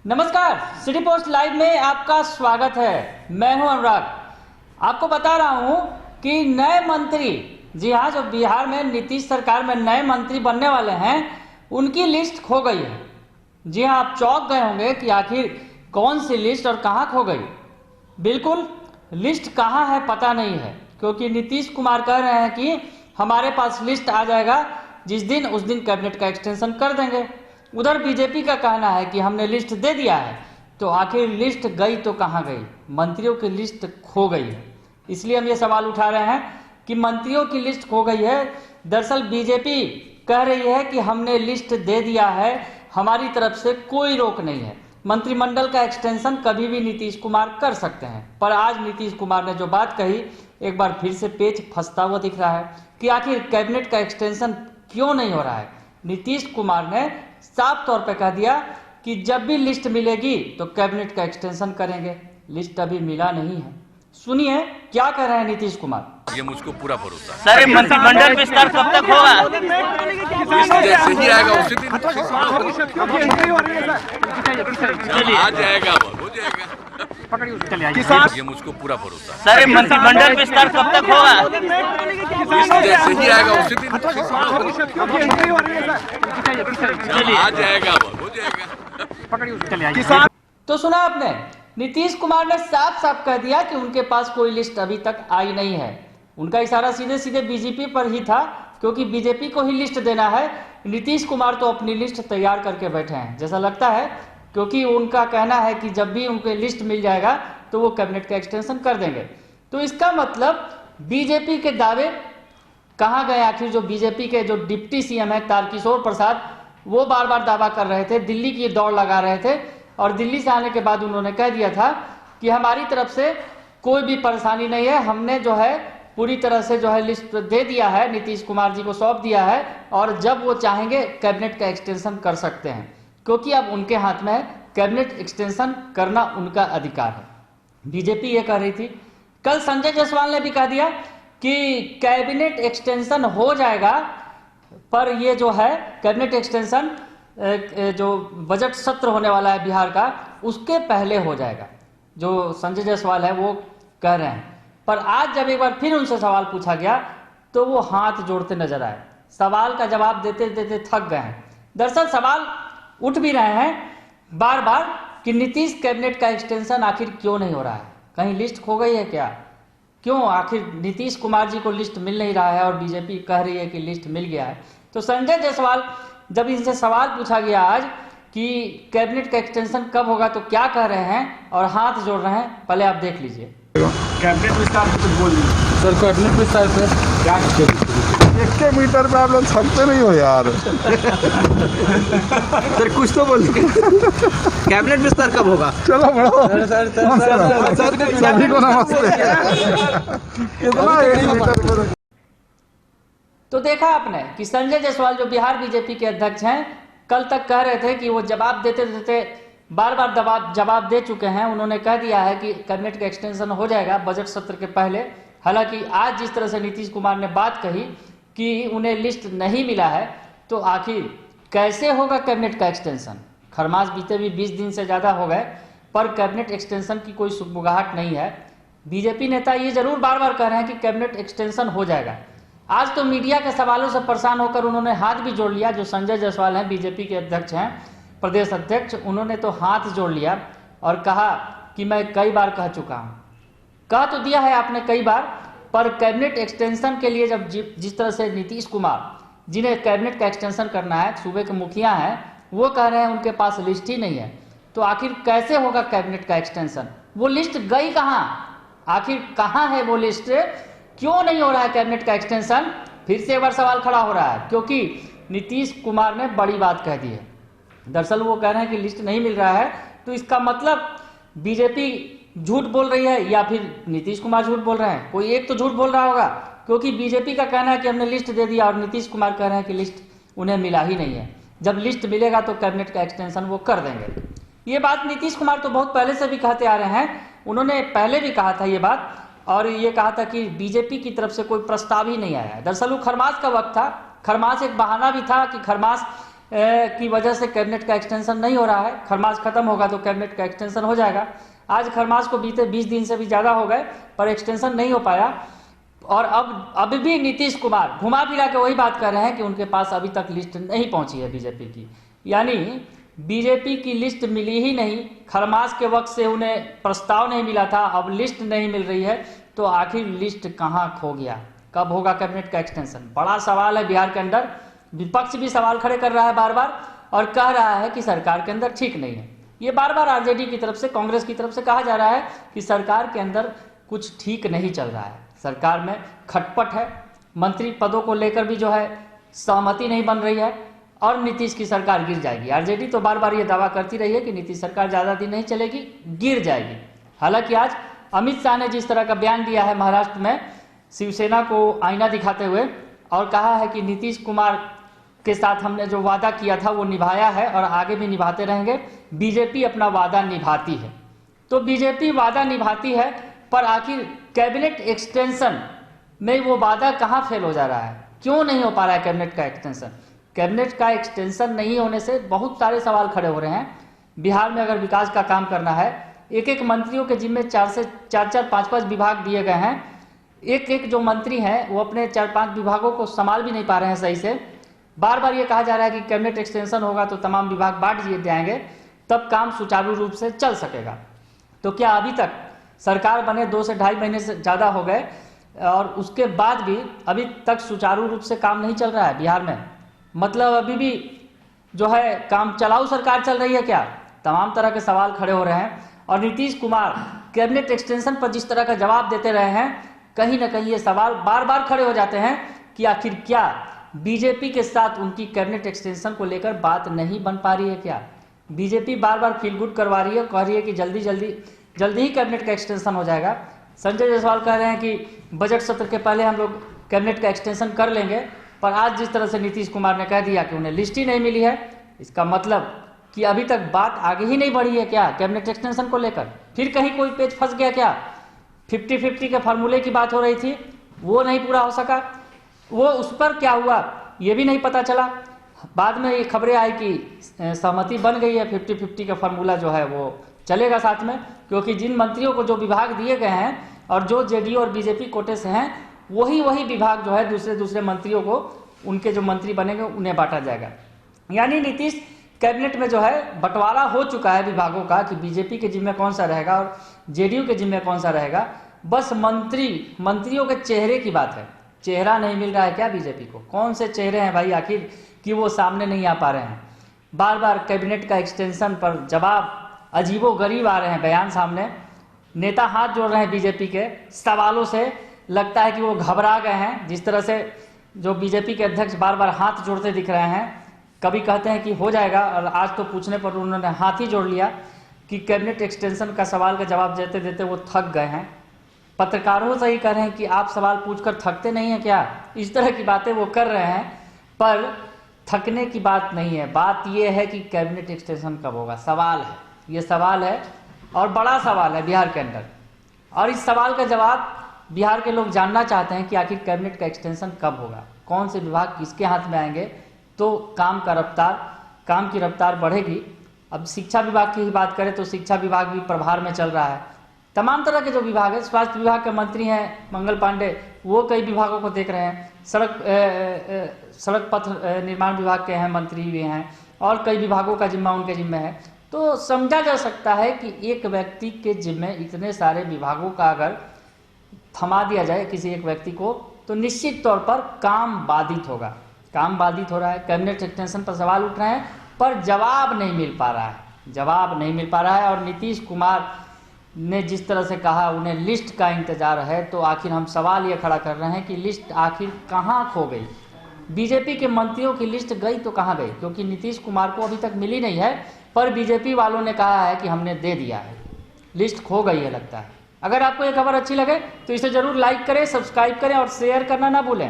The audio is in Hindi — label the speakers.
Speaker 1: नमस्कार, सिटी पोस्ट लाइव में आपका स्वागत है। मैं हूं अनुराग। आपको बता रहा हूं कि नए मंत्री, जी हाँ, जो बिहार में नीतीश सरकार में नए मंत्री बनने वाले हैं, उनकी लिस्ट खो गई है। जी हाँ, आप चौंक गए होंगे कि आखिर कौन सी लिस्ट और कहां खो गई। बिल्कुल, लिस्ट कहां है पता नहीं है, क्योंकि नीतीश कुमार कह रहे हैं कि हमारे पास लिस्ट आ जाएगा जिस दिन उस दिन कैबिनेट का एक्सटेंशन कर देंगे। उधर बीजेपी का कहना है कि हमने लिस्ट दे दिया है। तो आखिर लिस्ट गई तो कहां गई? मंत्रियों की लिस्ट खो गई है। इसलिए हम ये सवाल उठा रहे हैं कि मंत्रियों की लिस्ट खो गई है। दरअसल बीजेपी कह रही है कि हमने लिस्ट दे दिया है, हमारी तरफ से कोई रोक नहीं है। मंत्रिमंडल का एक्सटेंशन कभी भी नीतीश कुमार कर सकते हैं। पर आज नीतीश कुमार ने जो बात कही, एक बार फिर से पेच फंसता हुआ दिख रहा है कि आखिर कैबिनेट का एक्सटेंशन क्यों नहीं हो रहा है। नीतीश कुमार ने साफ तौर पर कह दिया कि जब भी लिस्ट मिलेगी तो कैबिनेट का एक्सटेंशन करेंगे। लिस्ट अभी मिला नहीं है। सुनिए क्या कह रहे हैं नीतीश कुमार।
Speaker 2: ये मुझको पूरा भरोसा है।
Speaker 3: सर, मंत्रिमंडल विस्तार कब तक होगा?
Speaker 2: जैसे ही आएगा उसी दिन आ जाएगा, हो जाएगा। ये मुझको पूरा भरोसा है।
Speaker 3: सर, मंत्रिमंडल विस्तार कब तक होगा?
Speaker 2: जैसे ही आएगा उसी दिन आ जाएगा, हो जाएगा।
Speaker 1: तो सुना आपने, नीतीश कुमार ने साफ साफ कह दिया कि उनके पास कोई लिस्ट अभी तक आई नहीं है। उनका इशारा सीधे सीधे बीजेपी पर ही था, क्योंकि बीजेपी को ही लिस्ट देना है। नीतीश कुमार तो अपनी लिस्ट तैयार करके बैठे हैं, जैसा लगता है, क्योंकि उनका कहना है कि जब भी उनके लिस्ट मिल जाएगा तो वो कैबिनेट का एक्सटेंशन कर देंगे। तो इसका मतलब बीजेपी के दावे कहाँ गए? आखिर जो बीजेपी के जो डिप्टी सीएम है तारकिशोर प्रसाद, वो बार बार दावा कर रहे थे, दिल्ली की दौड़ लगा रहे थे, और दिल्ली से आने के बाद उन्होंने कह दिया था कि हमारी तरफ से कोई भी परेशानी नहीं है, हमने जो है पूरी तरह से जो है लिस्ट दे दिया है, नीतीश कुमार जी को सौंप दिया है, और जब वो चाहेंगे कैबिनेट का एक्सटेंशन कर सकते हैं, क्योंकि अब उनके हाथ में है, कैबिनेट एक्सटेंशन करना उनका अधिकार है। बीजेपी ये कह रही थी। कल संजय जायसवाल ने भी कह दिया कि कैबिनेट एक्सटेंशन हो जाएगा, पर ये जो है कैबिनेट एक्सटेंशन जो बजट सत्र होने वाला है बिहार का, उसके पहले हो जाएगा, जो संजय जायसवाल है वो कह रहे हैं। पर आज जब एक बार फिर उनसे सवाल पूछा गया तो वो हाथ जोड़ते नजर आए, सवाल का जवाब देते देते थक गए हैं। दरअसल सवाल उठ भी रहे हैं बार बार कि नीतीश कैबिनेट का एक्सटेंशन आखिर क्यों नहीं हो रहा है? कहीं लिस्ट खो गई है क्या? क्यों आखिर नीतीश कुमार जी को लिस्ट मिल नहीं रहा है और बीजेपी कह रही है कि लिस्ट मिल गया है? तो संजय जायसवाल, जब इनसे सवाल पूछा गया आज कि कैबिनेट का एक्सटेंशन कब होगा, तो क्या कह रहे हैं और हाथ जोड़ रहे हैं, पहले आप देख लीजिए।
Speaker 4: कैबिनेट विस्तार पे कुछ बोल दीजिए
Speaker 5: सर। कैबिनेट विस्तार पे
Speaker 4: क्या?
Speaker 5: 1 मीटर में आप लोग थकते नहीं हो यार।
Speaker 4: सर कुछ तो बोलिए, कैबिनेट विस्तार कब होगा?
Speaker 5: चलो बढ़ो सभी को नमस्ते। कितना 1 मीटर में?
Speaker 1: तो देखा आपने कि संजय जायसवाल जो बिहार बीजेपी के अध्यक्ष हैं, कल तक कह रहे थे कि वो जवाब देते देते बार बार जवाब दे चुके हैं। उन्होंने कह दिया है कि कैबिनेट का एक्सटेंशन हो जाएगा बजट सत्र के पहले। हालांकि आज जिस तरह से नीतीश कुमार ने बात कही कि उन्हें लिस्ट नहीं मिला है, तो आखिर कैसे होगा कैबिनेट का एक्सटेंशन? खरमास बीते भी 20 दिन से ज़्यादा हो गए, पर कैबिनेट एक्सटेंशन की कोई सुगबुगाहट नहीं है। बीजेपी नेता ये जरूर बार बार कह रहे हैं कि कैबिनेट एक्सटेंशन हो जाएगा। आज तो मीडिया के सवालों से परेशान होकर उन्होंने हाथ भी जोड़ लिया। जो संजय जायसवाल हैं, बीजेपी के अध्यक्ष हैं, प्रदेश अध्यक्ष, उन्होंने तो हाथ जोड़ लिया और कहा कि मैं कई बार कह चुका हूँ। कह तो दिया है आपने कई बार, पर कैबिनेट एक्सटेंशन के लिए जब जिस तरह से नीतीश कुमार, जिन्हें कैबिनेट का एक्सटेंशन करना है, सूबे के मुखिया हैं, वो कह रहे हैं उनके पास लिस्ट ही नहीं है, तो आखिर कैसे होगा कैबिनेट का एक्सटेंशन? वो लिस्ट गई कहाँ? आखिर कहाँ है वो लिस्ट? क्यों नहीं हो रहा है कैबिनेट का एक्सटेंशन? फिर से एक बार सवाल खड़ा हो रहा है, क्योंकि नीतीश कुमार ने बड़ी बात कह दी है। दरअसल वो कह रहे हैं कि लिस्ट नहीं मिल रहा है, तो इसका मतलब बीजेपी झूठ बोल रही है या फिर नीतीश कुमार झूठ बोल रहे हैं? कोई एक तो झूठ बोल रहा होगा, क्योंकि बीजेपी का कहना है कि हमने लिस्ट दे दिया और नीतीश कुमार कह रहे हैं कि लिस्ट उन्हें मिला ही नहीं है। जब लिस्ट मिलेगा तो कैबिनेट का एक्सटेंशन वो कर देंगे। ये बात नीतीश कुमार तो बहुत पहले से भी कहते आ रहे हैं। उन्होंने पहले भी कहा था ये बात, और ये कहा था कि बीजेपी की तरफ से कोई प्रस्ताव ही नहीं आया है। दरअसल वो खरमास का वक्त था, खरमास एक बहाना भी था कि खरमास की वजह से कैबिनेट का एक्सटेंशन नहीं हो रहा है। खरमास खत्म होगा तो कैबिनेट का एक्सटेंशन हो जाएगा। आज खरमास को बीते 20 दिन से भी ज़्यादा हो गए पर एक्सटेंशन नहीं हो पाया। और अब भी नीतीश कुमार घुमा फिरा के वही बात कर रहे हैं कि उनके पास अभी तक लिस्ट नहीं पहुंची है बीजेपी की, यानी बीजेपी की लिस्ट मिली ही नहीं। खरमास के वक्त से उन्हें प्रस्ताव नहीं मिला था, अब लिस्ट नहीं मिल रही है, तो आखिर लिस्ट कहां खो गया? कब होगा कैबिनेट का एक्सटेंशन? बड़ा सवाल है बिहार के अंदर। विपक्ष भी सवाल खड़े कर रहा है बार बार और कह रहा है कि सरकार के अंदर ठीक नहीं है। ये बार बार आरजेडी की तरफ से, कांग्रेस की तरफ से कहा जा रहा है कि सरकार के अंदर कुछ ठीक नहीं चल रहा है, सरकार में खटपट है, मंत्री पदों को लेकर भी जो है सहमति नहीं बन रही है और नीतीश की सरकार गिर जाएगी। आरजेडी तो बार बार ये दावा करती रही है कि नीतीश सरकार ज़्यादा दिन नहीं चलेगी, गिर जाएगी। हालांकि आज अमित शाह ने जिस तरह का बयान दिया है महाराष्ट्र में शिवसेना को आईना दिखाते हुए और कहा है कि नीतीश कुमार के साथ हमने जो वादा किया था वो निभाया है और आगे भी निभाते रहेंगे। बीजेपी अपना वादा निभाती है, तो बीजेपी वादा निभाती है, पर आखिर कैबिनेट एक्सटेंशन में वो वादा कहाँ फेल हो जा रहा है? क्यों नहीं हो पा रहा है कैबिनेट का एक्सटेंशन? कैबिनेट का एक्सटेंशन नहीं होने से बहुत सारे सवाल खड़े हो रहे हैं। बिहार में अगर विकास का काम करना है, एक एक मंत्रियों के जिम्मे 4-5 विभाग दिए गए हैं। एक जो मंत्री हैं वो अपने 4-5 विभागों को संभाल भी नहीं पा रहे हैं सही से। बार बार ये कहा जा रहा है कि कैबिनेट एक्सटेंशन होगा तो तमाम विभाग बांट दिए जाएंगे, तब काम सुचारू रूप से चल सकेगा। तो क्या अभी तक सरकार बने 2 से 2.5 महीने से ज़्यादा हो गए और उसके बाद भी अभी तक सुचारू रूप से काम नहीं चल रहा है बिहार में? मतलब अभी भी जो है काम चलाऊ सरकार चल रही है क्या? तमाम तरह के सवाल खड़े हो रहे हैं और नीतीश कुमार कैबिनेट एक्सटेंशन पर जिस तरह का जवाब देते रहे हैं, कहीं ना कहीं ये सवाल बार बार खड़े हो जाते हैं कि आखिर क्या बीजेपी के साथ उनकी कैबिनेट एक्सटेंशन को लेकर बात नहीं बन पा रही है क्या? बीजेपी बार बार फील गुड करवा रही है, कह रही है कि जल्दी ही कैबिनेट का एक्सटेंशन हो जाएगा। संजय जायसवाल कह रहे हैं कि बजट सत्र के पहले हम लोग कैबिनेट का एक्सटेंशन कर लेंगे, पर आज जिस तरह से नीतीश कुमार ने कह दिया कि उन्हें लिस्ट ही नहीं मिली है, इसका मतलब कि अभी तक बात आगे ही नहीं बढ़ी है क्या कैबिनेट एक्सटेंशन को लेकर? फिर कहीं कोई पेच फंस गया क्या? 50-50 के फार्मूले की बात हो रही थी, वो नहीं पूरा हो सका, वो उस पर क्या हुआ ये भी नहीं पता चला। बाद में ये खबरें आई कि सहमति बन गई है, 50-50 का फार्मूला जो है वो चलेगा साथ में, क्योंकि जिन मंत्रियों को जो विभाग दिए गए हैं और जो जेडीयू और बीजेपी कोटे से हैं, वही विभाग जो है दूसरे मंत्रियों को, उनके जो मंत्री बनेंगे उन्हें बांटा जाएगा। यानी नीतीश कैबिनेट में जो है बंटवारा हो चुका है विभागों का कि बीजेपी के जिम्मे कौन सा रहेगा और जेडीयू के जिम्मे कौन सा रहेगा। बस मंत्रियों के चेहरे की बात है, चेहरा नहीं मिल रहा है क्या बीजेपी को? कौन से चेहरे हैं भाई आखिर कि वो सामने नहीं आ पा रहे हैं? बार बार कैबिनेट का एक्सटेंशन पर जवाब अजीबोगरीब आ रहे हैं, बयान सामने। नेता हाथ जोड़ रहे हैं बीजेपी के सवालों से, लगता है कि वो घबरा गए हैं। जिस तरह से जो बीजेपी के अध्यक्ष बार बार हाथ जोड़ते दिख रहे हैं, कभी कहते हैं कि हो जाएगा और आज तो पूछने पर उन्होंने हाथ ही जोड़ लिया कि कैबिनेट एक्सटेंशन का सवाल का जवाब देते देते वो थक गए हैं। पत्रकारों से ही कह रहे हैं कि आप सवाल पूछकर थकते नहीं हैं क्या? इस तरह की बातें वो कर रहे हैं, पर थकने की बात नहीं है। बात ये है कि कैबिनेट एक्सटेंशन कब होगा, सवाल है, ये सवाल है और बड़ा सवाल है बिहार के अंदर। और इस सवाल का जवाब बिहार के लोग जानना चाहते हैं कि आखिर कैबिनेट का एक्सटेंशन कब होगा, कौन से विभाग किसके हाथ में आएंगे, तो काम की रफ्तार बढ़ेगी। अब शिक्षा विभाग की ही बात करें तो शिक्षा विभाग भी प्रभार में चल रहा है। तमाम तरह के जो विभाग है, स्वास्थ्य विभाग के मंत्री हैं मंगल पांडे, वो कई विभागों को देख रहे हैं। सड़क पथ निर्माण विभाग के हैं मंत्री भी हैं और कई विभागों का जिम्मा उनके जिम्मे है। तो समझा जा सकता है कि एक व्यक्ति के जिम्मे इतने सारे विभागों का अगर थमा दिया जाए किसी एक व्यक्ति को, तो निश्चित तौर पर काम बाधित होगा। काम बाधित हो रहा है, कैबिनेट एक्सटेंशन पर सवाल उठ रहे हैं पर जवाब नहीं मिल पा रहा है। और नीतीश कुमार ने जिस तरह से कहा उन्हें लिस्ट का इंतजार है, तो आखिर हम सवाल ये खड़ा कर रहे हैं कि लिस्ट आखिर कहाँ खो गई? बीजेपी के मंत्रियों की लिस्ट गई तो कहाँ गई? क्योंकि नीतीश कुमार को अभी तक मिली नहीं है, पर बीजेपी वालों ने कहा है कि हमने दे दिया है, लिस्ट खो गई है लगता है। अगर आपको ये खबर अच्छी लगे तो इसे जरूर लाइक करें, सब्सक्राइब करें और शेयर करना ना भूलें।